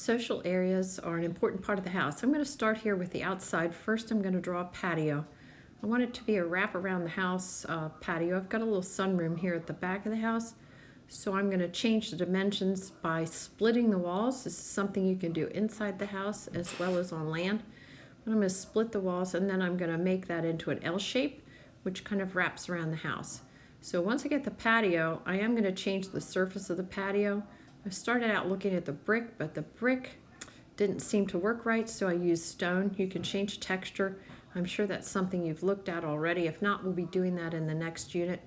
Social areas are an important part of the house. I'm going to start here with the outside. First, I'm going to draw a patio. I want it to be a wrap around the house patio. I've got a little sunroom here at the back of the house, so I'm going to change the dimensions by splitting the walls. This is something you can do inside the house as well as on land. But I'm going to split the walls, and then I'm going to make that into an L shape, which kind of wraps around the house. So once I get the patio, I am going to change the surface of the patio. I started out looking at the brick, but the brick didn't seem to work right, so I used stone. You can change texture. I'm sure that's something you've looked at already. If not, we'll be doing that in the next unit.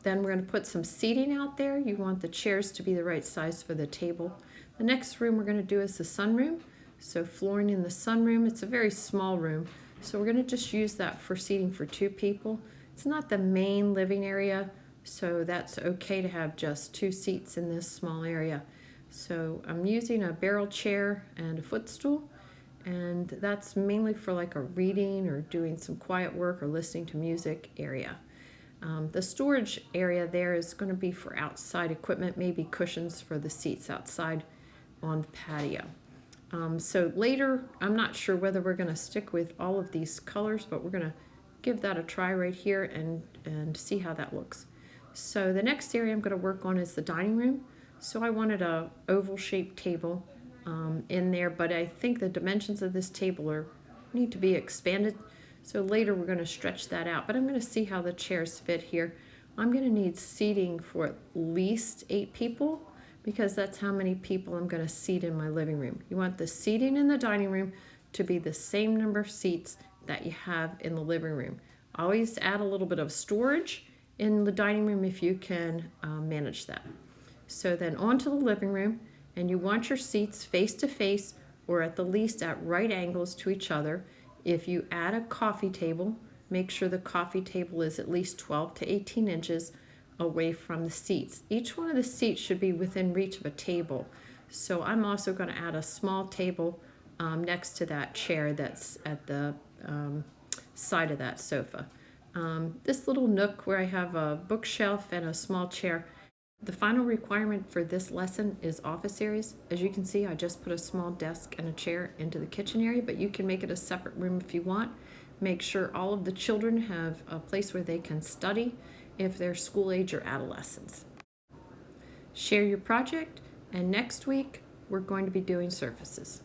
Then we're going to put some seating out there. You want the chairs to be the right size for the table. The next room we're going to do is the sunroom. So flooring in the sunroom, it's a very small room. So we're going to just use that for seating for 2 people. It's not the main living area, so that's okay to have just 2 seats in this small area. So I'm using a barrel chair and a footstool, and that's mainly for like a reading or doing some quiet work or listening to music area. The storage area there is going to be for outside equipment, maybe cushions for the seats outside on the patio. So later, I'm not sure whether we're going to stick with all of these colors, but we're going to give that a try right here and see how that looks. So the next area I'm going to work on is the dining room. So I wanted a oval shaped table in there, but I think the dimensions of this table need to be expanded. So later we're going to stretch that out, but I'm going to see how the chairs fit here. I'm going to need seating for at least 8 people because that's how many people I'm going to seat in my living room. You want the seating in the dining room to be the same number of seats that you have in the living room. Always add a little bit of storage in the dining room if you can manage that. So then on to the living room, and you want your seats face to face or at the least at right angles to each other. If you add a coffee table, make sure the coffee table is at least 12 to 18 inches away from the seats. Each one of the seats should be within reach of a table. So I'm also going to add a small table next to that chair that's at the side of that sofa. This little nook where I have a bookshelf and a small chair. The final requirement for this lesson is office areas. As you can see, I just put a small desk and a chair into the kitchen area, but you can make it a separate room if you want. Make sure all of the children have a place where they can study if they're school age or adolescents. Share your project, and next week we're going to be doing surfaces.